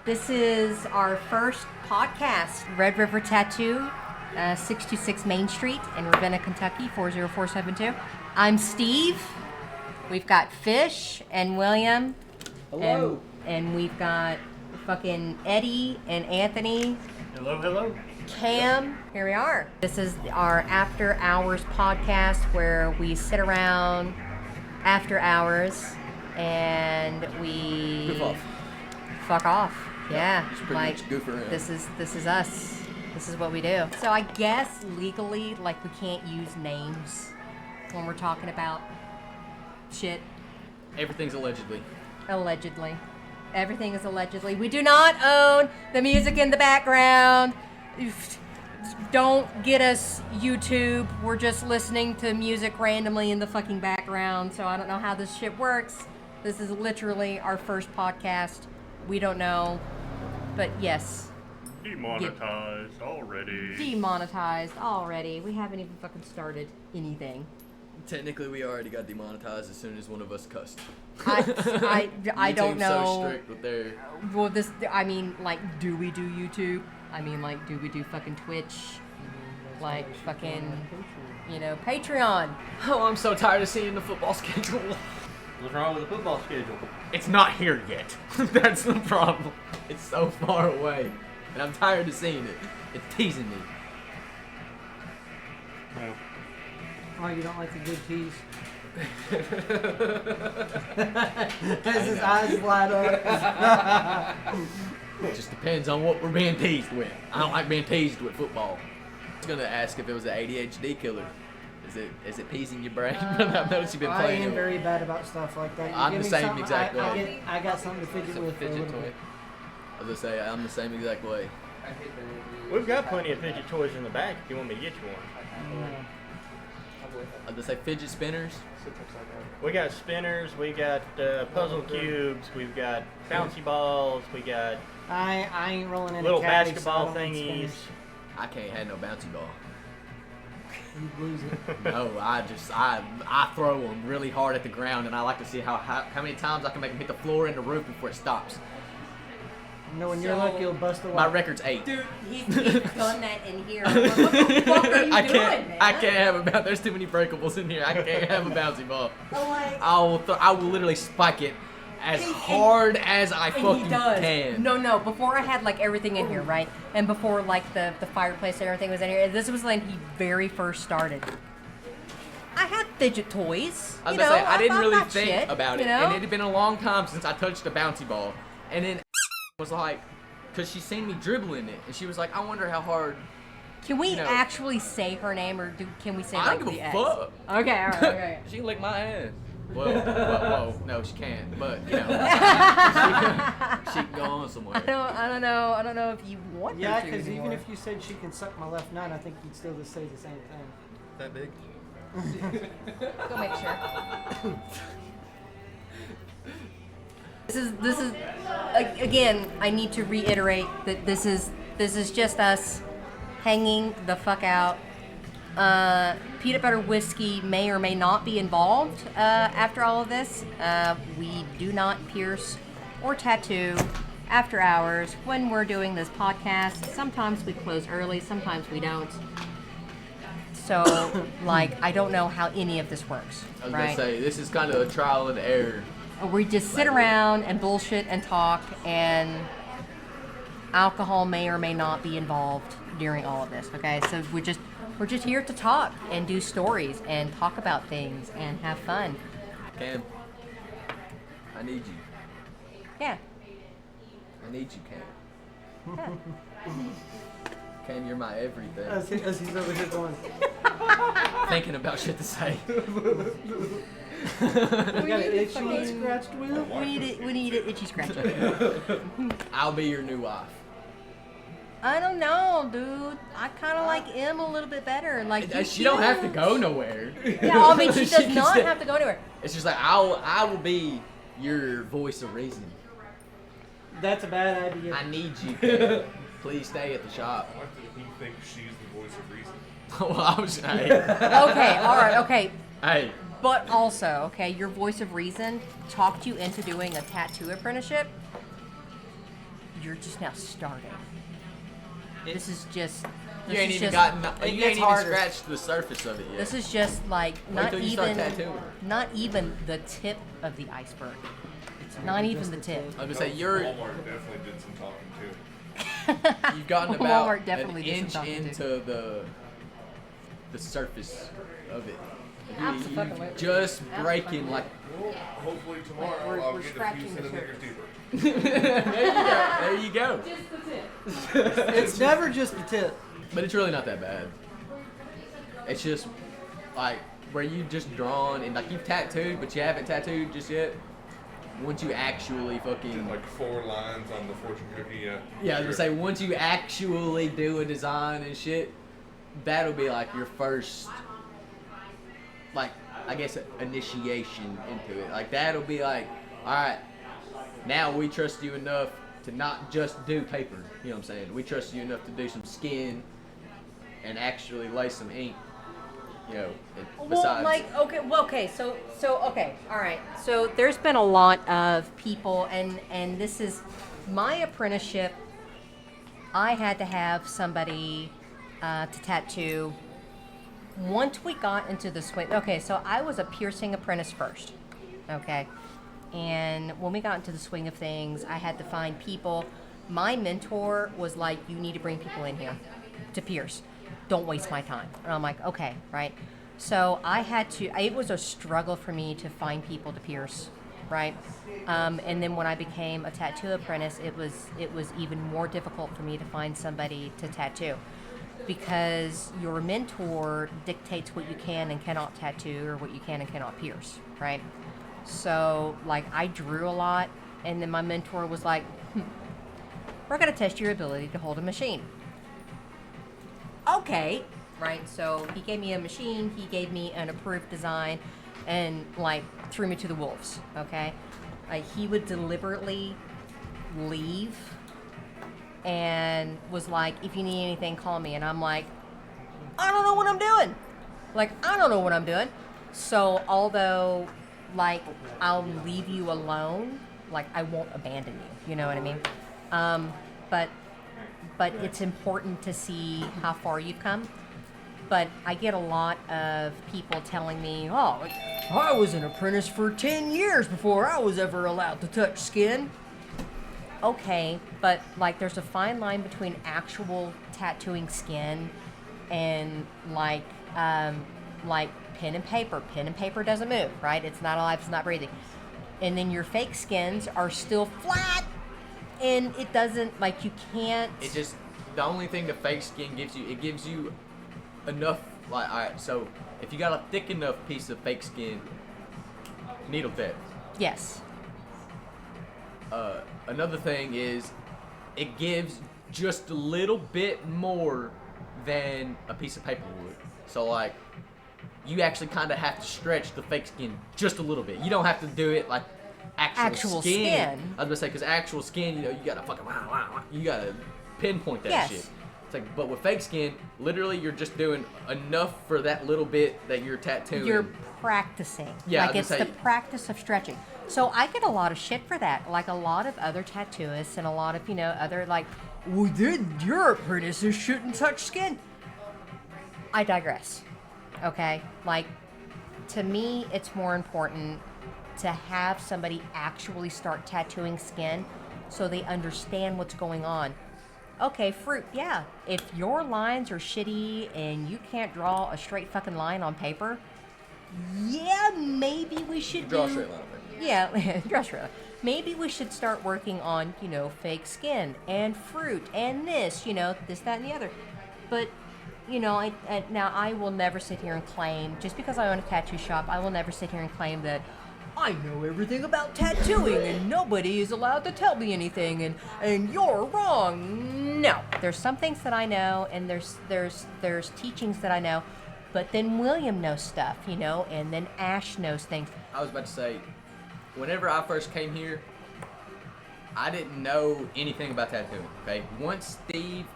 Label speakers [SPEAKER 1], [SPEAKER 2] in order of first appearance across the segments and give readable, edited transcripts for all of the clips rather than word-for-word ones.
[SPEAKER 1] This is our first podcast, Red River Tattoo, 626 Main Street in Ravenna, Kentucky, 40472. I'm Steve. We've got Fish and William.
[SPEAKER 2] Hello.
[SPEAKER 1] And we've got fucking Eddie and Anthony.
[SPEAKER 3] Hello, hello.
[SPEAKER 1] Cam. Here we are. This is our after hours podcast where we sit around after hours and we
[SPEAKER 2] Goof off.
[SPEAKER 1] fuck off. Yeah,
[SPEAKER 2] Just pretty
[SPEAKER 1] like
[SPEAKER 2] much goof around.
[SPEAKER 1] this is us. This is what we do. So I guess legally, like, we can't use names when we're talking about shit.
[SPEAKER 2] Everything's allegedly.
[SPEAKER 1] Allegedly. Everything is allegedly. We do not own the music in the background. Don't get us YouTube. We're just listening to music randomly in the fucking background. So I don't know how this shit works. This is literally our first podcast. We don't know. But yes.
[SPEAKER 3] Demonetized already.
[SPEAKER 1] Demonetized already. We haven't even fucking started anything.
[SPEAKER 2] Technically, we already got demonetized as soon as one of us cussed.
[SPEAKER 1] I don't
[SPEAKER 2] YouTube's
[SPEAKER 1] know.
[SPEAKER 2] so strict with their...
[SPEAKER 1] Well, I mean, like, do we do YouTube? I mean, like, do we do fucking Twitch? Like, fucking, Patreon.
[SPEAKER 2] Oh, I'm so tired of seeing the football schedule.
[SPEAKER 3] What's wrong with the football schedule?
[SPEAKER 2] It's not here yet. That's the problem. It's so far away. And I'm tired of seeing it. It's teasing me.
[SPEAKER 3] No.
[SPEAKER 4] Oh, you don't like the good tease? As his eyes light up.
[SPEAKER 2] It just depends on what we're being teased with. I don't like being teased with football. I was gonna ask if it was an ADHD killer. Is it peasing your brain? I've noticed you've been
[SPEAKER 4] I
[SPEAKER 2] playing
[SPEAKER 4] am
[SPEAKER 2] it.
[SPEAKER 4] very bad about stuff like that. You
[SPEAKER 2] I'm
[SPEAKER 4] give
[SPEAKER 2] the
[SPEAKER 4] me
[SPEAKER 2] same
[SPEAKER 4] something,
[SPEAKER 2] exact way.
[SPEAKER 4] I got something to fidget
[SPEAKER 2] It's a
[SPEAKER 4] with for a
[SPEAKER 2] fidget
[SPEAKER 4] little
[SPEAKER 2] toy.
[SPEAKER 4] bit.
[SPEAKER 2] I was gonna say, I'm the same exact way.
[SPEAKER 3] We've got plenty of fidget toys in the back if you want me to get you one.
[SPEAKER 4] Yeah.
[SPEAKER 2] I was gonna say fidget spinners.
[SPEAKER 3] We got spinners, we got puzzle cubes, we've got bouncy balls, we got
[SPEAKER 4] I ain't rolling any
[SPEAKER 3] little
[SPEAKER 4] caddies,
[SPEAKER 3] basketball
[SPEAKER 4] so I don't need
[SPEAKER 3] thingies.
[SPEAKER 4] spinners.
[SPEAKER 2] I can't have no bouncy ball.
[SPEAKER 4] You lose it.
[SPEAKER 2] No, I throw them really hard at the ground, and I like to see how many times I can make them hit the floor and the roof before it stops.
[SPEAKER 4] You know, when you're lucky, you'll bust a
[SPEAKER 2] My
[SPEAKER 4] lot.
[SPEAKER 2] record's 8.
[SPEAKER 1] Dude, he's done that in here. What the fuck are you doing, man?
[SPEAKER 2] I can't have a bouncy. There's too many breakables in here. I can't have a bouncy ball.
[SPEAKER 1] Like,
[SPEAKER 2] I will literally spike it as hard as I
[SPEAKER 1] and
[SPEAKER 2] fucking
[SPEAKER 1] he does.
[SPEAKER 2] can.
[SPEAKER 1] No. Before I had like everything in here, right? And before like the fireplace and everything was in here. This was when he very first started. I had fidget toys.
[SPEAKER 2] I was gonna say, I didn't
[SPEAKER 1] thought
[SPEAKER 2] really
[SPEAKER 1] that
[SPEAKER 2] think
[SPEAKER 1] shit,
[SPEAKER 2] about it, and it had been a long time since I touched a bouncy ball. And then was like, because she seen me dribbling it, and she was like, I wonder how hard.
[SPEAKER 1] Can we actually say her name, or can we say
[SPEAKER 2] I
[SPEAKER 1] like
[SPEAKER 2] don't give
[SPEAKER 1] the
[SPEAKER 2] a
[SPEAKER 1] X?
[SPEAKER 2] fuck.
[SPEAKER 1] Okay, all right, okay.
[SPEAKER 2] She can lick my ass. Well, no, she can't. But she can go on somewhere.
[SPEAKER 1] I don't know if you want
[SPEAKER 4] Yeah,
[SPEAKER 1] her to
[SPEAKER 4] because even
[SPEAKER 1] anymore.
[SPEAKER 4] if you said she can suck my left nut, I think you'd still just say the same thing.
[SPEAKER 2] That big?
[SPEAKER 1] Go make sure. This is again. I need to reiterate that this is just us hanging the fuck out. Peanut butter whiskey may or may not be involved after all of this. We do not pierce or tattoo after hours when we're doing this podcast. Sometimes we close early, sometimes we don't. So, like, I don't know how any of this works.
[SPEAKER 2] I was
[SPEAKER 1] right?
[SPEAKER 2] gonna say, this is kind of a trial and error.
[SPEAKER 1] We just sit around and bullshit and talk, and alcohol may or may not be involved during all of this. Okay, so we're just here to talk and do stories and talk about things and have fun.
[SPEAKER 2] Cam, I need you.
[SPEAKER 1] Yeah.
[SPEAKER 2] I need you, Cam. Cam, you're my everything.
[SPEAKER 4] As he's over here going,
[SPEAKER 2] Thinking about shit to say.
[SPEAKER 4] you got an itchy scratched wheel?
[SPEAKER 1] We need an itchy scratch.
[SPEAKER 2] I'll be your new wife.
[SPEAKER 1] I don't know, dude. I kind of like M a little bit better. Like
[SPEAKER 2] She don't have to go nowhere.
[SPEAKER 1] Yeah, I mean she does
[SPEAKER 2] can
[SPEAKER 1] not
[SPEAKER 2] stay-
[SPEAKER 1] have to go anywhere.
[SPEAKER 2] It's just like I will be your voice of reason.
[SPEAKER 4] That's a bad idea.
[SPEAKER 2] I need you, Cam. Please stay at the shop.
[SPEAKER 5] What do you think she's the voice of reason?
[SPEAKER 2] Well, I was. Hey.
[SPEAKER 1] Okay, all right, okay.
[SPEAKER 2] Hey.
[SPEAKER 1] But also, okay, your voice of reason talked you into doing a tattoo apprenticeship. you're just now starting. This is just.
[SPEAKER 2] You
[SPEAKER 1] This
[SPEAKER 2] ain't
[SPEAKER 1] is
[SPEAKER 2] even
[SPEAKER 1] just,
[SPEAKER 2] gotten.
[SPEAKER 4] it
[SPEAKER 2] You
[SPEAKER 4] gets
[SPEAKER 2] ain't even
[SPEAKER 4] harder.
[SPEAKER 2] scratched the surface of it yet.
[SPEAKER 1] This is just like not
[SPEAKER 2] till you start
[SPEAKER 1] even,
[SPEAKER 2] tattooing.
[SPEAKER 1] not even the tip of the iceberg. It's not even
[SPEAKER 4] just
[SPEAKER 1] the
[SPEAKER 4] the
[SPEAKER 1] tip.
[SPEAKER 4] tip.
[SPEAKER 2] I was gonna say you're.
[SPEAKER 5] Walmart definitely did some talking too.
[SPEAKER 2] You've gotten about
[SPEAKER 1] Walmart definitely
[SPEAKER 2] an
[SPEAKER 1] did some
[SPEAKER 2] inch
[SPEAKER 1] talking,
[SPEAKER 2] into the surface of it.
[SPEAKER 1] Absolutely.
[SPEAKER 2] You just breaking like.
[SPEAKER 5] Well, hopefully tomorrow
[SPEAKER 1] We're
[SPEAKER 5] I'll get a
[SPEAKER 1] scratching
[SPEAKER 5] few
[SPEAKER 1] the
[SPEAKER 5] centimeters
[SPEAKER 1] surface.
[SPEAKER 5] deeper.
[SPEAKER 2] There you go.
[SPEAKER 4] It's never just the tip.
[SPEAKER 2] But it's really not that bad. It's just like where you just drawn and like you've tattooed, but you haven't tattooed just yet. Once you actually fucking
[SPEAKER 5] Like 4 lines on the fortune cookie, yeah.
[SPEAKER 2] yeah, I was
[SPEAKER 5] Sure.
[SPEAKER 2] gonna say once you actually do a design and shit, that'll be like your first, like I guess initiation into it. Like that'll be like, all right, now we trust you enough to not just do paper. You know what I'm saying? We trust you enough to do some skin and actually lay some ink. You know, besides.
[SPEAKER 1] Well, okay, so okay, all right. So there's been a lot of people, and this is my apprenticeship. I had to have somebody to tattoo. Once we got into the swing, okay, so I was a piercing apprentice first, okay, and when we got into the swing of things, I had to find people. My mentor was like, "You need to bring people in here to pierce. Don't waste my time." And I'm like, okay, right? So I had to, it was a struggle for me to find people to pierce, right? And then when I became a tattoo apprentice, it was even more difficult for me to find somebody to tattoo because your mentor dictates what you can and cannot tattoo or what you can and cannot pierce, right? So like I drew a lot and then my mentor was like, we're gonna test your ability to hold a machine. Okay, right? So he gave me a machine, he gave me an approved design, and like threw me to the wolves. Okay, like he would deliberately leave and was like, "If you need anything, call me." And I'm like, "I don't know what I'm doing." Like I don't know what I'm doing. So although like I'll leave you alone, like I won't abandon you. You know what I mean? But it's important to see how far you've come. But I get a lot of people telling me, "Oh, I was an apprentice for 10 years before I was ever allowed to touch skin." Okay, but like there's a fine line between actual tattooing skin and like pen and paper. Pen and paper doesn't move, right? It's not alive, it's not breathing. And then your fake skins are still flat and it doesn't, like you can't.
[SPEAKER 2] It just, the only thing the fake skin gives you, it gives you enough, like, alright, so if you got a thick enough piece of fake skin, needle tip.
[SPEAKER 1] Yes.
[SPEAKER 2] Another thing is, it gives just a little bit more than a piece of paper would. So, like, you actually kind of have to stretch the fake skin just a little bit. You don't have to do it like actual skin. I was gonna say, because actual skin, you know, you gotta fucking, you gotta pinpoint that
[SPEAKER 1] Yes.
[SPEAKER 2] shit. It's like, but with fake skin, literally, you're just doing enough for that little bit that you're tattooing.
[SPEAKER 1] You're practicing.
[SPEAKER 2] Yeah,
[SPEAKER 1] like
[SPEAKER 2] I
[SPEAKER 1] it's
[SPEAKER 2] was
[SPEAKER 1] the
[SPEAKER 2] gonna say-
[SPEAKER 1] practice of stretching. So I get a lot of shit for that. Like a lot of other tattooists and a lot of, you know, other like, well, then your apprentices shouldn't touch skin. I digress. Okay? Like, to me, it's more important to have somebody actually start tattooing skin so they understand what's going on. Okay, fruit, yeah. If your lines are shitty and you can't draw a straight fucking line on paper, yeah, maybe we should
[SPEAKER 2] Draw a
[SPEAKER 1] do...
[SPEAKER 2] straight line on paper.
[SPEAKER 1] Yeah, draw a straight line. Maybe we should start working on, you know, fake skin and fruit and this, you know, this, that, and the other. But, you know, now I will never sit here and claim, just because I own a tattoo shop, I will never sit here and claim that I know everything about tattooing and nobody is allowed to tell me anything and you're wrong. No, there's some things that I know and there's teachings that I know, but then William knows stuff, you know, and then Ash knows things.
[SPEAKER 2] I was about to say, whenever I first came here, I didn't know anything about tattooing, okay? Once Steve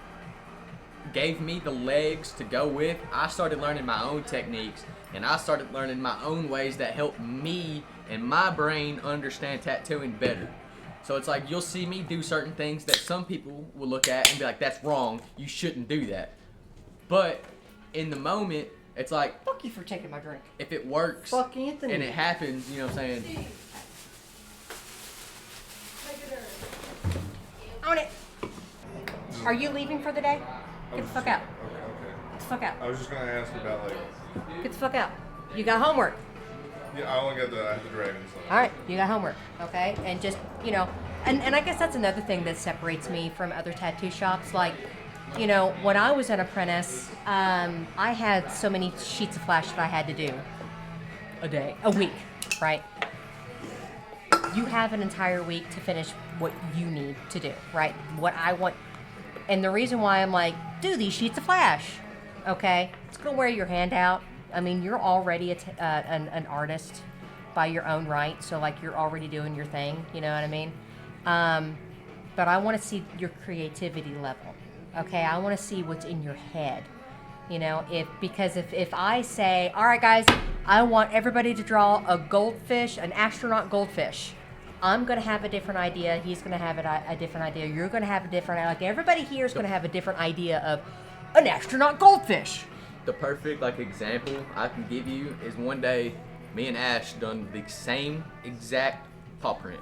[SPEAKER 2] gave me the legs to go with, I started learning my own techniques, and I started learning my own ways that helped me and my brain understand tattooing better. So it's like you'll see me do certain things that some people will look at and be like, that's wrong. You shouldn't do that. But in the moment, it's like,
[SPEAKER 1] Fuck you for taking my drink.
[SPEAKER 2] if it works
[SPEAKER 4] Fuck Anthony.
[SPEAKER 2] and it happens, you know what I'm saying?
[SPEAKER 1] On it. Are you leaving for the day? Get the fuck out.
[SPEAKER 5] Okay.
[SPEAKER 1] Get the fuck out.
[SPEAKER 5] I was just gonna ask about like,
[SPEAKER 1] Get the fuck out. You got homework.
[SPEAKER 5] yeah, I only got the dragons.
[SPEAKER 1] All right, you got homework, okay? And just, and I guess that's another thing that separates me from other tattoo shops. Like, when I was an apprentice, I had so many sheets of flash that I had to do a week, right? You have an entire week to finish what you need to do, right? What I want. And the reason why I'm like, do these sheets of flash, okay? It's gonna wear your hand out. I mean, you're already an artist by your own right, so like you're already doing your thing, you know what I mean? But I want to see your creativity level, okay? I want to see what's in your head, because if I say, all right, guys, I want everybody to draw a goldfish, an astronaut goldfish. I'm going to have a different idea. He's going to have a different idea. You're going to have a different, like everybody here is going to have a different idea of an astronaut goldfish.
[SPEAKER 2] The perfect example I can give you is one day me and Ash done the same exact paw print,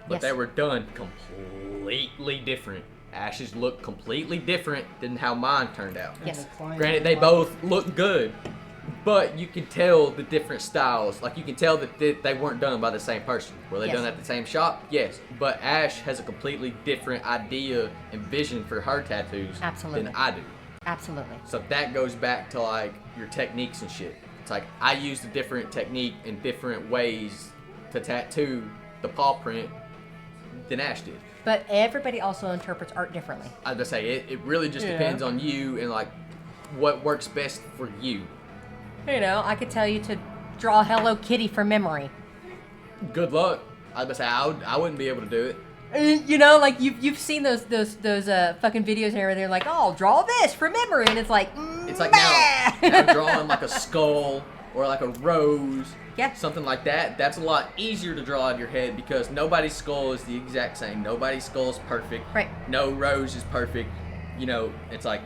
[SPEAKER 2] but
[SPEAKER 1] Yes.
[SPEAKER 2] they were done completely different. Ash's looked completely different than how mine turned out.
[SPEAKER 1] Yes.
[SPEAKER 2] Granted, they both look good, but you can tell the different styles. Like you can tell that they weren't done by the same person. Were they
[SPEAKER 1] Yes.
[SPEAKER 2] done at the same shop? Yes. But Ash has a completely different idea and vision for her tattoos
[SPEAKER 1] Absolutely.
[SPEAKER 2] than I do.
[SPEAKER 1] Absolutely.
[SPEAKER 2] So that goes back to your techniques and shit. It's like I used a different technique in different ways to tattoo the paw print than Ash did.
[SPEAKER 1] But everybody also interprets art differently.
[SPEAKER 2] I was gonna say it really just
[SPEAKER 1] Yeah.
[SPEAKER 2] depends on you and what works best for you.
[SPEAKER 1] I could tell you to draw Hello Kitty from memory.
[SPEAKER 2] Good luck. I was gonna say I wouldn't be able to do it.
[SPEAKER 1] You've seen those fucking videos and everything. Like, oh, draw this from memory, and it's like,
[SPEAKER 2] It's like now drawing a skull or a rose,
[SPEAKER 1] Yeah.
[SPEAKER 2] something like that. That's a lot easier to draw in your head because nobody's skull is the exact same. Nobody's skull is perfect.
[SPEAKER 1] Right.
[SPEAKER 2] No rose is perfect. It's like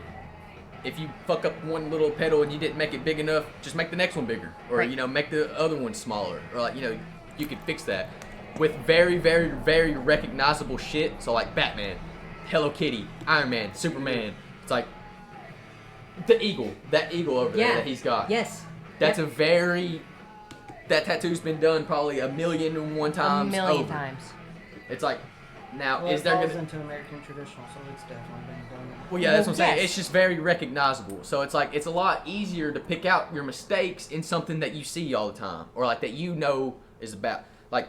[SPEAKER 2] if you fuck up one little petal and you didn't make it big enough, just make the next one bigger, or
[SPEAKER 1] Right.
[SPEAKER 2] make the other one smaller, or you could fix that with very, very, very recognizable shit. So like Batman, Hello Kitty, Iron Man, Superman. It's like the eagle, that eagle over there that he's got.
[SPEAKER 1] Yes.
[SPEAKER 2] That's
[SPEAKER 1] Yep.
[SPEAKER 2] that tattoo's been done probably 1,000,001
[SPEAKER 1] a
[SPEAKER 2] times.
[SPEAKER 1] million
[SPEAKER 2] over.
[SPEAKER 1] times.
[SPEAKER 2] It's like, now
[SPEAKER 4] Well,
[SPEAKER 2] is
[SPEAKER 4] it
[SPEAKER 2] there
[SPEAKER 4] falls
[SPEAKER 2] gonna?
[SPEAKER 4] into American traditional, so it's definitely been done.
[SPEAKER 2] Well, yeah, that's what I'm saying.
[SPEAKER 1] yes.
[SPEAKER 2] It's just very recognizable. So it's like it's a lot easier to pick out your mistakes in something that you see all the time, or that is about. Like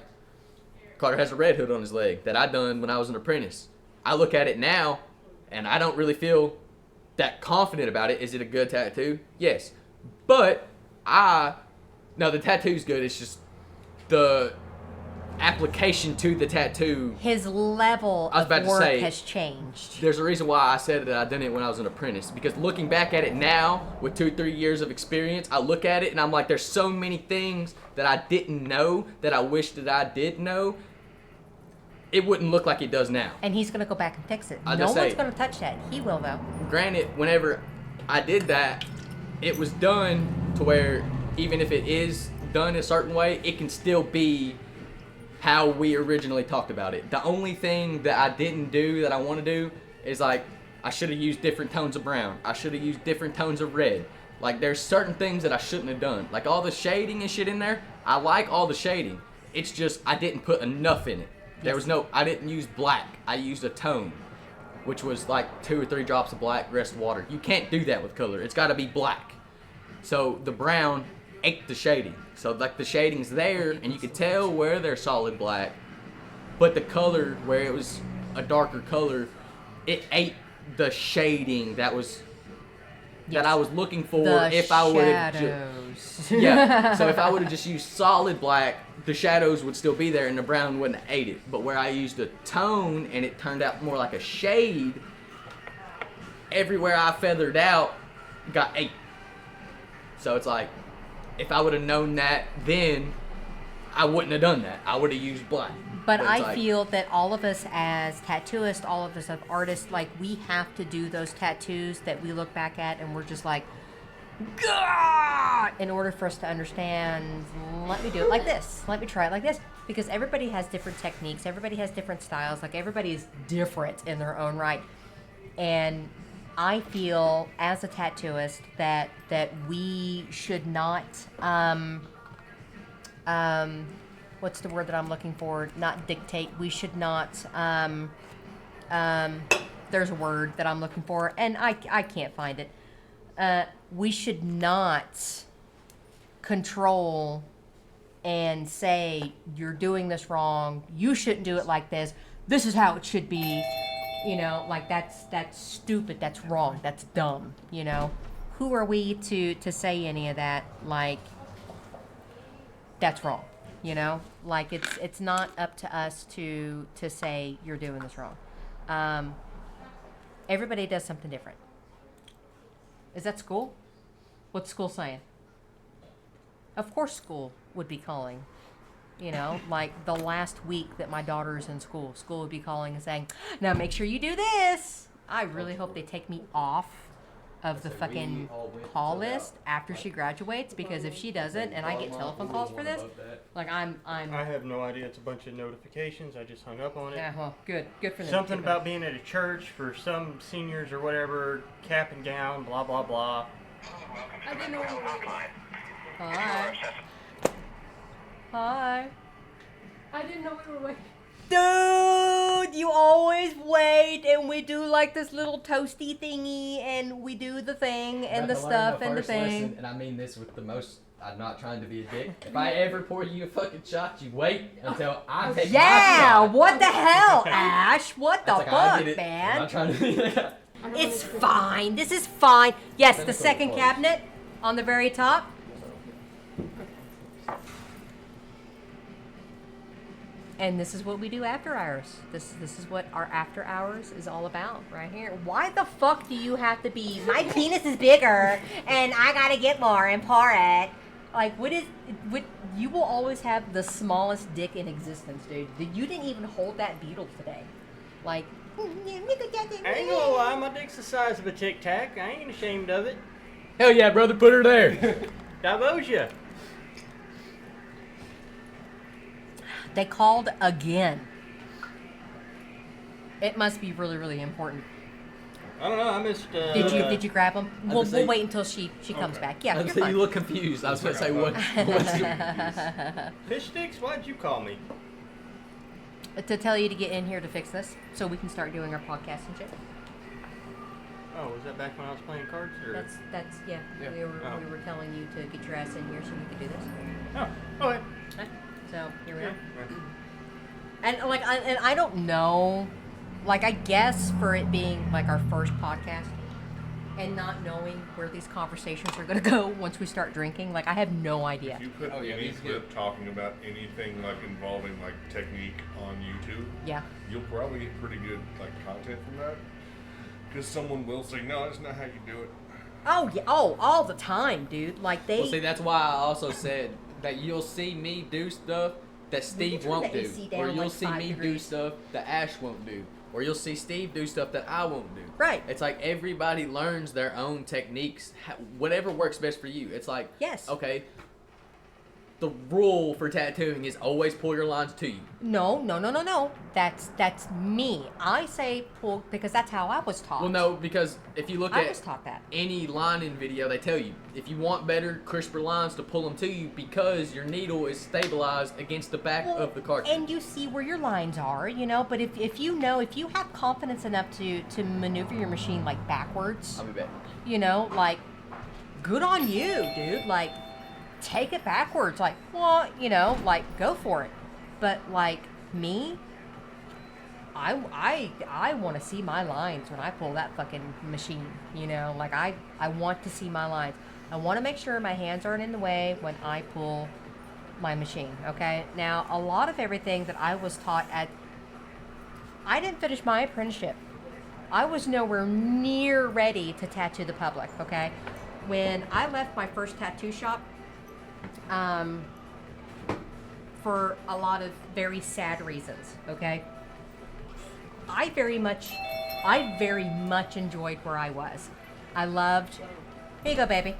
[SPEAKER 2] Carter has a red hood on his leg that I done when I was an apprentice. I look at it now, and I don't really feel that confident about it. Is it a good tattoo? Yes, but no, the tattoo's good. It's just the application to the tattoo.
[SPEAKER 1] His level
[SPEAKER 2] I was about
[SPEAKER 1] of
[SPEAKER 2] to
[SPEAKER 1] work
[SPEAKER 2] say,
[SPEAKER 1] has changed.
[SPEAKER 2] There's a reason why I said that I done it when I was an apprentice, because looking back at it now with 2-3 years of experience, I look at it and I'm like, there's so many things that I didn't know that I wish that I did know. It wouldn't look like it does now.
[SPEAKER 1] And he's gonna go back and fix it.
[SPEAKER 2] I'll
[SPEAKER 1] No
[SPEAKER 2] just
[SPEAKER 1] one's
[SPEAKER 2] say-
[SPEAKER 1] gonna touch that. He will though.
[SPEAKER 2] Granted, whenever I did that, it was done to where even if it is done a certain way, it can still be how we originally talked about it. The only thing that I didn't do that I want to do is I should have used different tones of brown. I should have used different tones of red. There's certain things that I shouldn't have done. All the shading and shit in there, I like all the shading. It's just I didn't put enough in it. I didn't use black. I used a tone, which was 2 or 3 drops of black, rest of water. You can't do that with color. It's got to be black. So the brown ate the shading. So the shading's there, and you could tell where they're solid black, but the color where it was a darker color, it ate the shading that I was looking for.
[SPEAKER 1] The
[SPEAKER 2] if I would have
[SPEAKER 1] shadows.
[SPEAKER 2] yeah. So if I would have just used solid black, the shadows would still be there and the brown wouldn't have ate it. But where I used a tone and it turned out more like a shade, everywhere I feathered out got ate. So it's like, if I would have known that then, I wouldn't have done that. I would have used black.
[SPEAKER 1] But
[SPEAKER 2] it's
[SPEAKER 1] I
[SPEAKER 2] like-
[SPEAKER 1] feel that all of us as tattooists, all of us as artists, like we have to do those tattoos that we look back at and we're just like, God! In order for us to understand, let me do it like this. Let me try it like this. Because everybody has different techniques. Everybody has different styles. Like everybody is different in their own right. And I feel as a tattooist that we should not, what's the word that I'm looking for? Not dictate. We should not, there's a word that I'm looking for, and I can't find it. We should not control and say, you're doing this wrong, you shouldn't do it like this, this is how it should be, you know, like that's stupid, that's wrong, that's dumb, you know. Who are we to say any of that? Like, that's wrong, you know. Like it's not up to us to say you're doing this wrong. Everybody does something different. Is that school? What's school saying? Of course school would be calling. You know, like the last week that my daughter is in school would be calling and saying, now make sure you do this. I really hope they take me off of the fucking call list after she graduates, because if she doesn't and I get telephone calls for this, like I'm
[SPEAKER 3] I have no idea. It's a bunch of notifications. I just hung up on it.
[SPEAKER 1] yeah, well, good for them.
[SPEAKER 3] Something about being at a church for some seniors or whatever, cap and gown, blah, blah, blah.
[SPEAKER 1] I didn't know what you were. Hi. Hi. I didn't know we were waiting. Dude, you always wait, and we do like this little toasty thingy, and we do the thing and the stuff and the thing.
[SPEAKER 2] And I mean this with the most. I'm not trying to be a dick. If I ever pour you a fucking shot, you wait until I take my
[SPEAKER 1] Yeah,
[SPEAKER 2] shot.
[SPEAKER 1] what the hell, Ash? What the
[SPEAKER 2] That's like, I
[SPEAKER 1] fuck,
[SPEAKER 2] get it. I'm
[SPEAKER 1] man?
[SPEAKER 2] not trying to.
[SPEAKER 1] It's fine. This is fine. Yes, the
[SPEAKER 2] Technical
[SPEAKER 1] second
[SPEAKER 2] close.
[SPEAKER 1] cabinet on the very top. And this is what we do after hours. This is what our after hours is all about right here. Why the fuck do you have to be, my penis is bigger and I gotta get more and pour it? Like, what you will always have the smallest dick in existence, dude. You didn't even hold that beetle today. Like,
[SPEAKER 3] I ain't gonna lie, my dick's the size of a Tic Tac. I ain't ashamed of it.
[SPEAKER 2] Hell yeah, brother, put her there.
[SPEAKER 3] Divulge ya.
[SPEAKER 1] They called again. It must be really, really important.
[SPEAKER 3] I don't know, I missed,
[SPEAKER 1] Did you grab them?
[SPEAKER 2] I
[SPEAKER 1] We'll
[SPEAKER 2] just say-
[SPEAKER 1] wait until she comes back. Yeah, you're
[SPEAKER 2] So
[SPEAKER 1] fine.
[SPEAKER 2] you look confused. I was gonna say what? What's your
[SPEAKER 3] Fish sticks? Why'd you call me?
[SPEAKER 1] To tell you to get in here to fix this, so we can start doing our podcast and shit.
[SPEAKER 3] Oh, was that back when I was playing cards? Or?
[SPEAKER 1] That's yeah.
[SPEAKER 2] Yeah.
[SPEAKER 1] We
[SPEAKER 3] Oh.
[SPEAKER 1] were telling you to get your ass in here so we could do this.
[SPEAKER 3] Oh, okay.
[SPEAKER 1] Okay. So here we
[SPEAKER 3] Yeah.
[SPEAKER 1] are. And like, I don't know, like I guess for it being like our first podcast, and not knowing where these conversations are gonna go once we start drinking, like I have no idea.
[SPEAKER 5] If you put any clip talking about anything like involving like technique on YouTube,
[SPEAKER 1] Yeah.
[SPEAKER 5] you'll probably get pretty good like content from that. Because someone will say, no, that's not how you do it.
[SPEAKER 1] Oh yeah. Oh, all the time, dude. Like they.
[SPEAKER 2] Well, see, that's why I also said that you'll see me do stuff that Steve
[SPEAKER 1] turn
[SPEAKER 2] won't
[SPEAKER 1] the
[SPEAKER 2] do,
[SPEAKER 1] AC down
[SPEAKER 2] or you'll
[SPEAKER 1] like
[SPEAKER 2] see
[SPEAKER 1] 5
[SPEAKER 2] me do
[SPEAKER 1] degrees?
[SPEAKER 2] stuff that Ash won't do, or you'll see Steve do stuff that I won't do.
[SPEAKER 1] Right.
[SPEAKER 2] It's like everybody learns their own techniques, whatever works best for you. It's like,
[SPEAKER 1] Yes.
[SPEAKER 2] okay, the rule for tattooing is always pull your lines to you.
[SPEAKER 1] No. That's me. I say pull because that's how I was taught.
[SPEAKER 2] Well, no, because if you look
[SPEAKER 1] I
[SPEAKER 2] at
[SPEAKER 1] was taught that.
[SPEAKER 2] any lining video, they tell you if you want better, crisper lines to pull them to you because your needle is stabilized against the back
[SPEAKER 1] Well,
[SPEAKER 2] of the cartridge.
[SPEAKER 1] and you see where your lines are, you know. But if you have confidence enough to maneuver your machine like backwards,
[SPEAKER 2] I'll be back.
[SPEAKER 1] you know, like good on you, dude. Like take it backwards, like well, you know, like go for it. But like me, I want to see my lines when I pull that fucking machine, you know. Like I want to see my lines. I want to make sure my hands aren't in the way when I pull my machine, okay? Now, a lot of everything that I was taught I didn't finish my apprenticeship. I was nowhere near ready to tattoo the public, okay? When I left my first tattoo shop, for a lot of very sad reasons. Okay. I very much enjoyed where I was. I loved. Here you go, baby.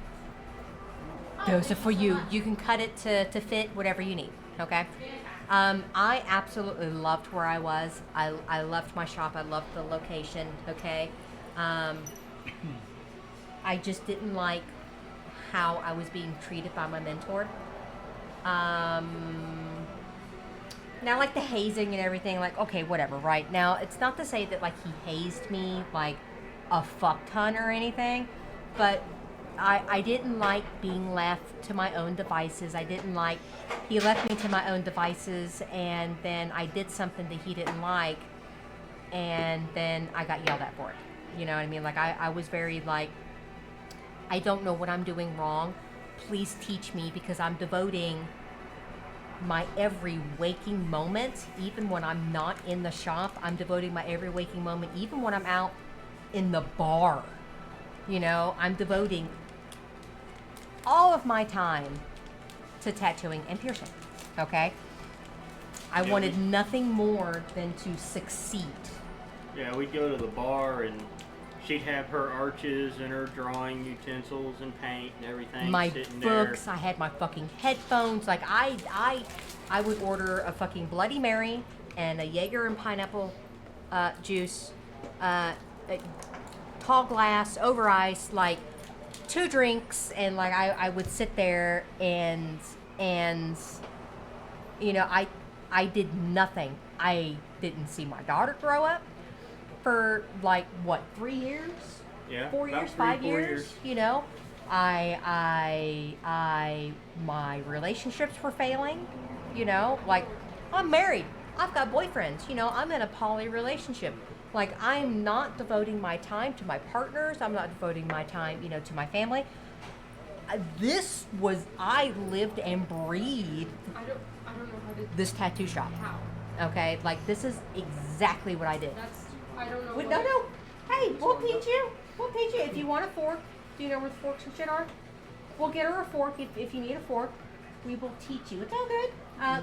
[SPEAKER 1] Those are for you. You can cut it to fit whatever you need. Okay. I absolutely loved where I was. I loved my shop. I loved the location. Okay. I just didn't like how I was being treated by my mentor. Now, like the hazing and everything, like, okay, whatever, right? Now, it's not to say that, like, he hazed me, like, a fuck ton or anything, but I didn't like being left to my own devices. He left me to my own devices, and then I did something that he didn't like, and then I got yelled at for it. You know what I mean? Like, I was very, like, I don't know what I'm doing wrong. Please teach me, because I'm devoting my every waking moment, even when I'm not in the shop. I'm devoting my every waking moment, even when I'm out in the bar. You know, I'm devoting all of my time to tattooing and piercing. Okay? I wanted nothing more than to succeed.
[SPEAKER 3] Yeah, we'd go to the bar and she'd have her arches and her drawing utensils and paint and everything
[SPEAKER 1] My
[SPEAKER 3] sitting
[SPEAKER 1] books,
[SPEAKER 3] there.
[SPEAKER 1] I had my fucking headphones. Like, I would order a fucking Bloody Mary and a Jaeger and pineapple juice, a tall glass over ice, like 2 drinks, and like I would sit there and you know, I did nothing. I didn't see my daughter grow up for like what, 3 years?
[SPEAKER 3] Yeah,
[SPEAKER 1] 4
[SPEAKER 3] about
[SPEAKER 1] years,
[SPEAKER 3] 3,
[SPEAKER 1] 5
[SPEAKER 3] 4
[SPEAKER 1] years, you know. My relationships were failing, you know. Like, I'm married, I've got boyfriends, you know. I'm in a poly relationship. Like, I'm not devoting my time to my partners. I'm not devoting my time, you know, to my family. I lived and breathed
[SPEAKER 6] I don't know how to.
[SPEAKER 1] this tattoo shop.
[SPEAKER 6] How?
[SPEAKER 1] Okay, like, this is exactly what I did.
[SPEAKER 6] I don't know.
[SPEAKER 1] No. Hey, we'll teach you. We'll teach you. If you want a fork, do you know where the forks and shit are? We'll get her a fork if you need a fork. We will teach you. It's all good.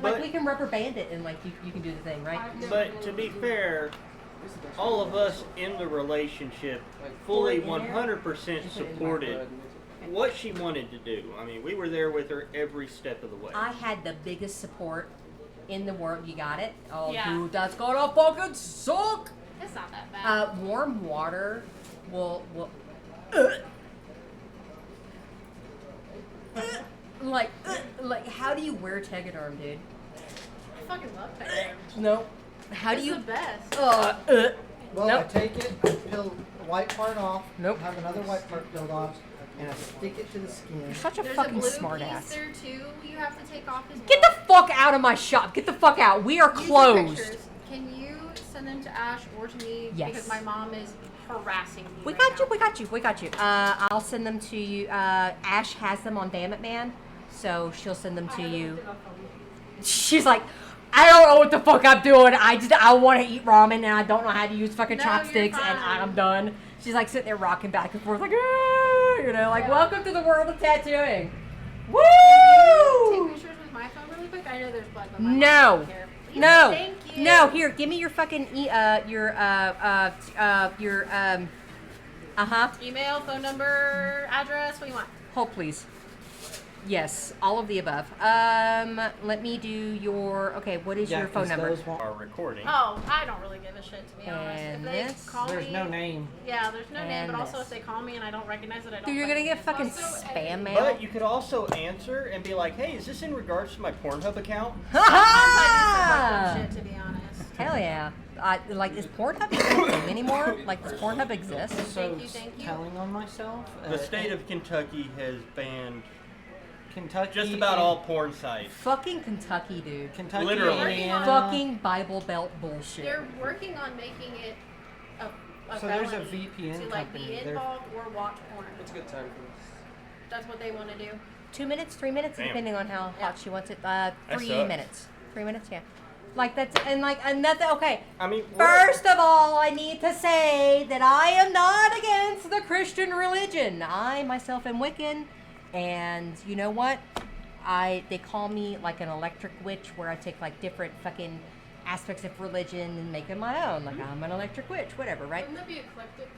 [SPEAKER 1] Like, we can rubber band it and, like, you can do the thing, right?
[SPEAKER 3] But to be fair, all of us in the relationship fully 100% supported what she wanted to do. I mean, we were there with her every step of the way.
[SPEAKER 1] I had the biggest support in the world. You got it? Oh,
[SPEAKER 6] Yeah.
[SPEAKER 1] dude, that's gonna fucking suck.
[SPEAKER 6] It's not that bad.
[SPEAKER 1] Warm water will like how do you wear Tegaderm, dude?
[SPEAKER 6] I fucking love that.
[SPEAKER 1] No. How do
[SPEAKER 6] It's
[SPEAKER 1] you?
[SPEAKER 6] the best.
[SPEAKER 4] Well,
[SPEAKER 1] Nope.
[SPEAKER 4] I take it, I peel the white part off,
[SPEAKER 1] Nope.
[SPEAKER 4] have another white part peeled off, and I stick it to the skin.
[SPEAKER 1] You're such a
[SPEAKER 6] There's
[SPEAKER 1] fucking
[SPEAKER 6] a blue
[SPEAKER 1] smart
[SPEAKER 6] piece
[SPEAKER 1] ass.
[SPEAKER 6] there too. You have to take off as well.
[SPEAKER 1] Get the fuck out of my shop. Get the fuck out. We are
[SPEAKER 6] Use the
[SPEAKER 1] closed.
[SPEAKER 6] pictures. Can you send them to Ash or to me?
[SPEAKER 1] Yes.
[SPEAKER 6] Because my mom is harassing me.
[SPEAKER 1] We
[SPEAKER 6] right
[SPEAKER 1] got you.
[SPEAKER 6] now.
[SPEAKER 1] We got you. I'll send them to you. Ash has them on Damn It Man, so she'll send them to you. She's like, I don't know what the fuck I'm doing. I want to eat ramen and I don't know how to use fucking
[SPEAKER 6] No, you're
[SPEAKER 1] chopsticks and
[SPEAKER 6] fine.
[SPEAKER 1] I'm done. She's like sitting there rocking back and forth like, ah, you know, like, welcome to the world of tattooing.
[SPEAKER 6] Take
[SPEAKER 1] Woo!
[SPEAKER 6] pictures with my phone really quick. I know there's blood, but my
[SPEAKER 1] No.
[SPEAKER 6] mom doesn't care. Please,
[SPEAKER 1] No,
[SPEAKER 6] thank you.
[SPEAKER 1] no. Here, give me your fucking
[SPEAKER 6] Email, phone number, address. What do you want?
[SPEAKER 1] Hold, please. Yes, all of the above. Let me do your. Okay, what is your phone
[SPEAKER 4] 'cause
[SPEAKER 1] number?
[SPEAKER 4] those won't-
[SPEAKER 3] Our recording.
[SPEAKER 6] Oh, I don't really give a shit, to be honest.
[SPEAKER 1] And
[SPEAKER 6] If they
[SPEAKER 1] this?
[SPEAKER 6] call
[SPEAKER 4] There's
[SPEAKER 6] me,
[SPEAKER 4] no name.
[SPEAKER 6] Yeah, there's no name,
[SPEAKER 1] And
[SPEAKER 6] but also
[SPEAKER 1] this.
[SPEAKER 6] if they call me and I don't recognize it, I don't.
[SPEAKER 1] Dude, you're gonna get fucking
[SPEAKER 6] Also,
[SPEAKER 1] spam mail.
[SPEAKER 3] But you could also answer and be like, hey, is this in regards to my Pornhub account?
[SPEAKER 1] Ha
[SPEAKER 6] shit, to be honest.
[SPEAKER 1] Hell yeah! Like, is Pornhub even a thing anymore? Like, does Pornhub exist?
[SPEAKER 4] So,
[SPEAKER 6] Thank you.
[SPEAKER 4] telling on myself.
[SPEAKER 3] The state of Kentucky has banned
[SPEAKER 4] Kentucky.
[SPEAKER 3] just about all porn sites.
[SPEAKER 1] Fucking Kentucky, dude.
[SPEAKER 4] Kentucky,
[SPEAKER 3] Literally.
[SPEAKER 4] Indiana.
[SPEAKER 1] Fucking Bible Belt bullshit.
[SPEAKER 6] They're working on making it a
[SPEAKER 4] So there's a
[SPEAKER 6] felony
[SPEAKER 4] VPN
[SPEAKER 6] to like
[SPEAKER 4] company.
[SPEAKER 6] be
[SPEAKER 4] They're-
[SPEAKER 6] involved or watch porn.
[SPEAKER 7] It's a good time for this.
[SPEAKER 6] That's what they want to do.
[SPEAKER 1] 2 minutes, 3 minutes,
[SPEAKER 3] Damn.
[SPEAKER 1] depending on how hot she wants it. 3
[SPEAKER 3] sucks.
[SPEAKER 1] minutes. 3 minutes, yeah. Like, that's, and that's, okay.
[SPEAKER 3] I mean,
[SPEAKER 1] First of all, I need to say that I am not against the Christian religion. I myself am Wiccan, and you know what? they call me like an electric witch, where I take like different fucking aspects of religion and make them my own. Like I'm an electric witch, whatever, right?
[SPEAKER 6] Wouldn't that be eclectic?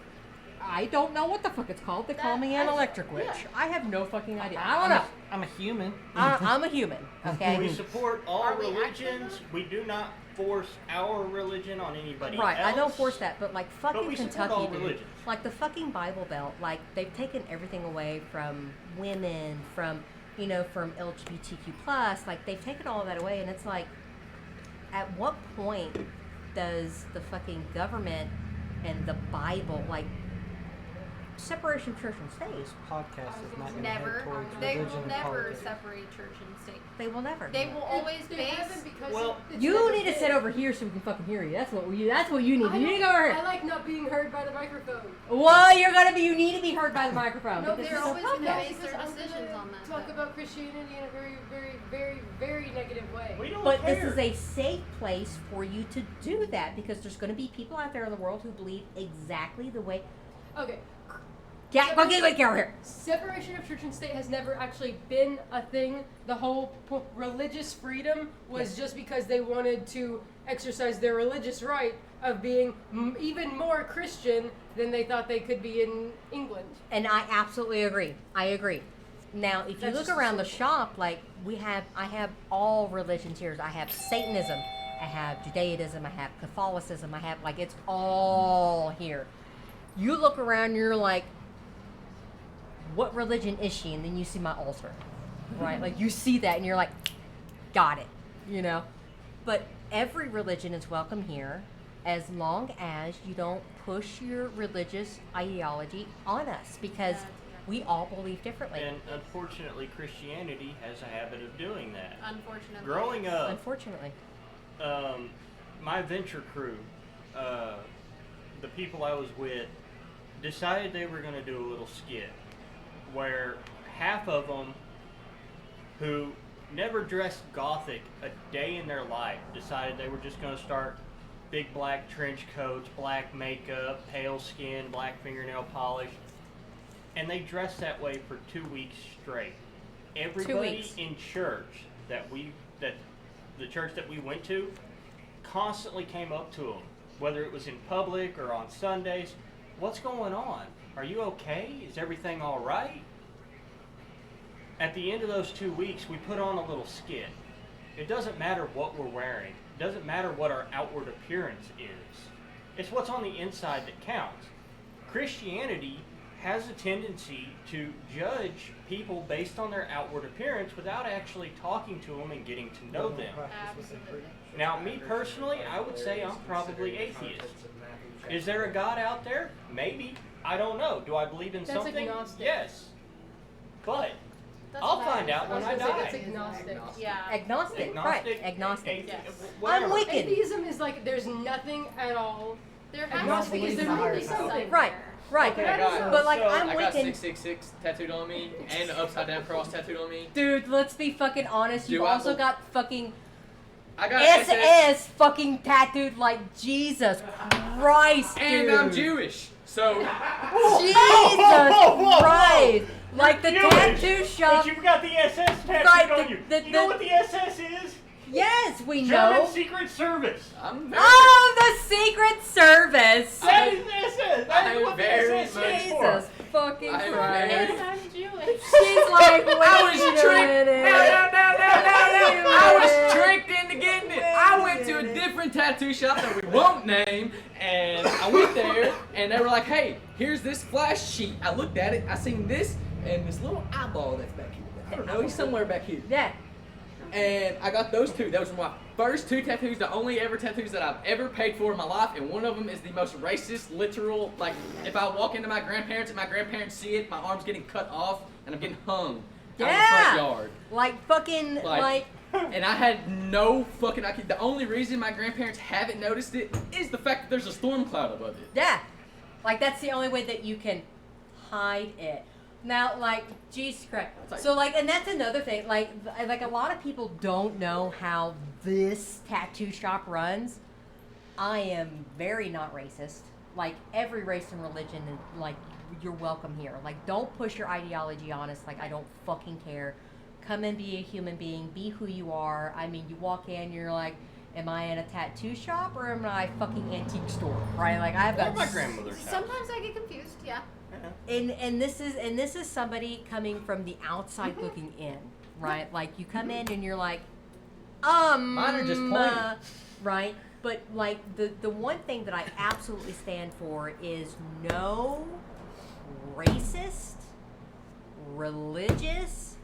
[SPEAKER 1] I don't know what the fuck it's called. They call me an electric witch.
[SPEAKER 6] yeah.
[SPEAKER 1] I have no fucking idea. I don't know.
[SPEAKER 4] I'm a human.
[SPEAKER 1] I'm a human,
[SPEAKER 3] We
[SPEAKER 1] okay?
[SPEAKER 3] support all
[SPEAKER 6] Are we
[SPEAKER 3] religions. We do not force our religion on anybody
[SPEAKER 1] Right,
[SPEAKER 3] else.
[SPEAKER 1] I don't force that, but like fucking
[SPEAKER 3] we support
[SPEAKER 1] Kentucky,
[SPEAKER 3] all
[SPEAKER 1] dude.
[SPEAKER 3] religions.
[SPEAKER 1] Like the fucking Bible Belt, like they've taken everything away from women, from from LGBTQ plus. Like they've taken all of that away, and it's like, at what point does the fucking government and the Bible like separation of church and state?
[SPEAKER 4] This podcast is not going to head
[SPEAKER 6] Never.
[SPEAKER 4] towards
[SPEAKER 6] They
[SPEAKER 4] religion
[SPEAKER 6] will
[SPEAKER 4] and
[SPEAKER 6] never
[SPEAKER 4] politics.
[SPEAKER 6] separate church and state.
[SPEAKER 1] They will never.
[SPEAKER 6] They will always
[SPEAKER 7] They
[SPEAKER 6] base.
[SPEAKER 7] haven't because
[SPEAKER 3] Well,
[SPEAKER 7] it's
[SPEAKER 1] You
[SPEAKER 7] never
[SPEAKER 1] need to
[SPEAKER 7] been.
[SPEAKER 1] sit over here so we can fucking hear you. That's what you need.
[SPEAKER 7] I
[SPEAKER 1] You need to go
[SPEAKER 7] don't-
[SPEAKER 1] over
[SPEAKER 7] I
[SPEAKER 1] here.
[SPEAKER 7] like not being heard by the microphone.
[SPEAKER 1] Well, you need to be heard by the microphone.
[SPEAKER 7] No,
[SPEAKER 1] because
[SPEAKER 6] they're
[SPEAKER 1] it's a
[SPEAKER 6] always gonna
[SPEAKER 1] podcast.
[SPEAKER 6] base their
[SPEAKER 7] because I'm
[SPEAKER 6] decisions
[SPEAKER 7] gonna
[SPEAKER 6] on that,
[SPEAKER 7] Talk
[SPEAKER 6] though.
[SPEAKER 7] about Christianity in a very, very, very, very negative way.
[SPEAKER 3] We don't
[SPEAKER 1] But
[SPEAKER 3] care.
[SPEAKER 1] this is a safe place for you to do that, because there's going to be people out there in the world who believe exactly the way.
[SPEAKER 7] Okay.
[SPEAKER 1] Yeah, go get over here.
[SPEAKER 7] Separation of church and state has never actually been a thing. The whole religious freedom was just because they wanted to exercise their religious right of being even more Christian than they thought they could be in England.
[SPEAKER 1] And I absolutely agree. I agree. Now, if you
[SPEAKER 7] That's
[SPEAKER 1] look
[SPEAKER 7] just
[SPEAKER 1] around the
[SPEAKER 7] social.
[SPEAKER 1] shop, like I have all religions here. I have Satanism, I have Judaism, I have Catholicism, I have it's all here. You look around, and you're like, what religion is she? And then you see my altar, right? Like you see that, and you're like, got it, But every religion is welcome here, as long as you don't push your religious ideology on us, because we all believe differently.
[SPEAKER 3] And unfortunately, Christianity has a habit of doing that.
[SPEAKER 6] Unfortunately.
[SPEAKER 3] Growing up,
[SPEAKER 1] Unfortunately.
[SPEAKER 3] my venture crew, the people I was with, decided they were going to do a little skit where half of them, who never dressed gothic a day in their life, decided they were just going to start big black trench coats, black makeup, pale skin, black fingernail polish, and they dressed that way for 2 weeks straight. Everybody
[SPEAKER 1] weeks.
[SPEAKER 3] in church that the church that we went to constantly came up to them, whether it was in public or on Sundays. What's going on? Are you okay? Is everything all right? At the end of those 2 weeks, we put on a little skit. It doesn't matter what we're wearing. It doesn't matter what our outward appearance is. It's what's on the inside that counts. Christianity has a tendency to judge people based on their outward appearance without actually talking to them and getting to know them.
[SPEAKER 6] Absolutely.
[SPEAKER 3] Now, me personally, I would say I'm probably atheist. Is there a God out there? Maybe. I don't know. Do I believe in
[SPEAKER 7] That's
[SPEAKER 3] something?
[SPEAKER 7] agnostic.
[SPEAKER 3] Yes. But
[SPEAKER 6] That's
[SPEAKER 3] I'll
[SPEAKER 6] bad.
[SPEAKER 3] find out when I
[SPEAKER 7] was gonna say, that's
[SPEAKER 3] die.
[SPEAKER 7] agnostic.
[SPEAKER 6] Yeah.
[SPEAKER 1] Agnostic, right? Agnostic.
[SPEAKER 6] Yes.
[SPEAKER 1] I'm wicked.
[SPEAKER 7] Atheism is like there's nothing at all.
[SPEAKER 6] There has to
[SPEAKER 7] Agnostic
[SPEAKER 6] be
[SPEAKER 7] is there
[SPEAKER 6] something
[SPEAKER 7] really something?
[SPEAKER 6] somewhere.
[SPEAKER 1] Right, right.
[SPEAKER 3] Okay,
[SPEAKER 7] I don't know.
[SPEAKER 1] But like
[SPEAKER 3] So,
[SPEAKER 1] I'm
[SPEAKER 8] I got
[SPEAKER 1] Wiccan.
[SPEAKER 8] 666 tattooed on me and an upside down cross tattooed on me.
[SPEAKER 1] Dude, let's be fucking honest. You've
[SPEAKER 8] Do I
[SPEAKER 1] also
[SPEAKER 8] bel-
[SPEAKER 1] got fucking
[SPEAKER 8] I got
[SPEAKER 1] SS fucking tattooed like Jesus Christ, dude.
[SPEAKER 8] and I'm Jewish. So
[SPEAKER 1] Jesus
[SPEAKER 3] whoa.
[SPEAKER 1] Christ. Like the
[SPEAKER 3] Jewish,
[SPEAKER 1] tattoo shop.
[SPEAKER 3] But you've got the SS tattooed
[SPEAKER 1] Right,
[SPEAKER 3] on
[SPEAKER 1] the-
[SPEAKER 3] you.
[SPEAKER 1] the-
[SPEAKER 3] You know
[SPEAKER 1] the-
[SPEAKER 3] what the SS is?
[SPEAKER 1] Yes, we
[SPEAKER 3] German
[SPEAKER 1] know.
[SPEAKER 3] Secret Service.
[SPEAKER 8] I'm very,
[SPEAKER 1] Oh, the Secret Service.
[SPEAKER 3] That is SS. That
[SPEAKER 8] I'm
[SPEAKER 3] is what the
[SPEAKER 8] very
[SPEAKER 3] SS
[SPEAKER 8] much
[SPEAKER 3] stands
[SPEAKER 1] Jesus
[SPEAKER 3] for.
[SPEAKER 1] fucking
[SPEAKER 8] I'm
[SPEAKER 1] Christ.
[SPEAKER 8] very-
[SPEAKER 6] I'm Jewish.
[SPEAKER 1] She's like, wait
[SPEAKER 8] I was
[SPEAKER 1] a
[SPEAKER 8] tricked.
[SPEAKER 1] minute.
[SPEAKER 8] No. I was tricked into getting it. I went to a different tattoo shop that we won't name, and I went there, and they were like, "Hey, here's this flash sheet." I looked at it. I seen this and this little eyeball that's back here. I don't know. He's somewhere back here.
[SPEAKER 1] Yeah.
[SPEAKER 8] And I got those two. Those were my first two tattoos, the only ever tattoos that I've ever paid for in my life. And one of them is the most racist, literal, like, if I walk into my grandparents and my grandparents see it, my arm's getting cut off and I'm getting hung out in the
[SPEAKER 1] Yeah.
[SPEAKER 8] front yard.
[SPEAKER 1] Like fucking like
[SPEAKER 8] And I had no fucking, the only reason my grandparents haven't noticed it is the fact that there's a storm cloud above it.
[SPEAKER 1] yeah. Like that's the only way that you can hide it. Now, like, Jesus Christ. So, like, and that's another thing. Like a lot of people don't know how this tattoo shop runs. I am very not racist. Like, every race and religion, like, you're welcome here. Like, don't push your ideology on us. Like, I don't fucking care. come and be a human being, be who you are. I mean, you walk in, you're like, am I in a tattoo shop or am I a fucking antique store, right? Like I've
[SPEAKER 3] Or
[SPEAKER 1] got
[SPEAKER 3] my grandmother's house.
[SPEAKER 6] Sometimes I get confused. Yeah.
[SPEAKER 1] and this is somebody coming from the outside looking in, right? Like you come in and you're like,
[SPEAKER 8] Mine are just pointy.
[SPEAKER 1] right? But like the one thing that I absolutely stand for is no racist, religious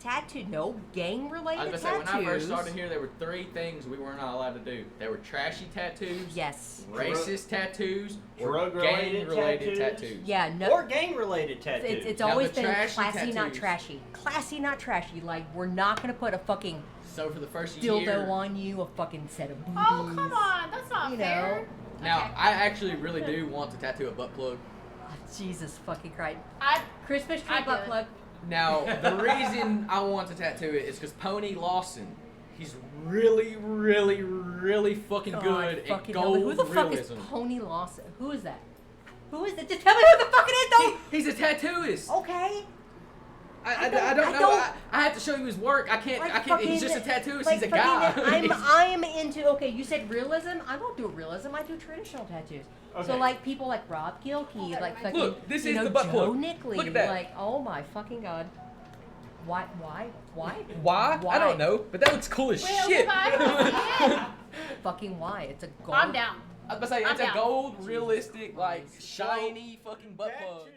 [SPEAKER 1] tattoo, no gang
[SPEAKER 8] I
[SPEAKER 1] related
[SPEAKER 8] was gonna say,
[SPEAKER 1] tattoos.
[SPEAKER 8] when I first started here, there were 3 things we were not allowed to do. There were trashy tattoos,
[SPEAKER 1] Yes.
[SPEAKER 8] racist tattoos, or
[SPEAKER 3] Drug-related
[SPEAKER 8] gang-related
[SPEAKER 3] tattoos.
[SPEAKER 8] tattoos.
[SPEAKER 1] Yeah. No.
[SPEAKER 3] Or gang-related tattoos.
[SPEAKER 1] It's
[SPEAKER 8] Now,
[SPEAKER 1] always
[SPEAKER 8] the
[SPEAKER 1] been
[SPEAKER 8] trashy
[SPEAKER 1] classy, not
[SPEAKER 8] tattoos.
[SPEAKER 1] trashy. Classy, not trashy. Like we're not gonna put a fucking
[SPEAKER 8] So for the first
[SPEAKER 1] dildo
[SPEAKER 8] year,
[SPEAKER 1] on you, a fucking set of boobies.
[SPEAKER 6] Oh, come on. That's not
[SPEAKER 1] You
[SPEAKER 6] fair.
[SPEAKER 1] know.
[SPEAKER 8] now
[SPEAKER 6] Okay.
[SPEAKER 8] I actually really do want to tattoo a butt plug.
[SPEAKER 1] Oh, Jesus fucking Christ.
[SPEAKER 6] I
[SPEAKER 1] Christmas tree
[SPEAKER 6] I'd do
[SPEAKER 1] butt
[SPEAKER 6] it.
[SPEAKER 1] plug.
[SPEAKER 8] Now the reason I want to tattoo it is because Pony Lawson, he's really, really, really fucking
[SPEAKER 1] God,
[SPEAKER 8] good at
[SPEAKER 1] fucking
[SPEAKER 8] gold
[SPEAKER 1] hell. Who the fuck
[SPEAKER 8] realism.
[SPEAKER 1] is Pony Lawson? Who is that? Who is that? Just tell me who the fuck it is, though.
[SPEAKER 8] He's a tattooist.
[SPEAKER 1] Okay.
[SPEAKER 8] I
[SPEAKER 1] don't-
[SPEAKER 8] don't
[SPEAKER 1] I
[SPEAKER 8] know.
[SPEAKER 1] don't-
[SPEAKER 8] I have to show you his work. I can't.
[SPEAKER 1] Like
[SPEAKER 8] I can't. He's
[SPEAKER 1] fucking-
[SPEAKER 8] just a tattooist.
[SPEAKER 1] like
[SPEAKER 8] He's a guy.
[SPEAKER 1] fucking- I'm into. Okay, you said realism. I don't do realism. I do traditional tattoos. So
[SPEAKER 3] Okay.
[SPEAKER 1] like people like Rob Gilkey, like fucking.
[SPEAKER 8] Look, this
[SPEAKER 1] you
[SPEAKER 8] is
[SPEAKER 1] know,
[SPEAKER 8] the butt
[SPEAKER 1] Joe
[SPEAKER 8] plug.
[SPEAKER 1] Nickley,
[SPEAKER 8] Look at that.
[SPEAKER 1] Like, oh my fucking god. Why?
[SPEAKER 8] Why? I don't know, but that looks cool as
[SPEAKER 6] Well,
[SPEAKER 8] shit.
[SPEAKER 6] I don't see it.
[SPEAKER 1] Fucking why? It's a gold.
[SPEAKER 6] I'm down.
[SPEAKER 8] I was about to say
[SPEAKER 6] I'm
[SPEAKER 8] it's a
[SPEAKER 6] down.
[SPEAKER 8] gold, realistic, like shiny fucking butt plug.
[SPEAKER 3] Tattoo.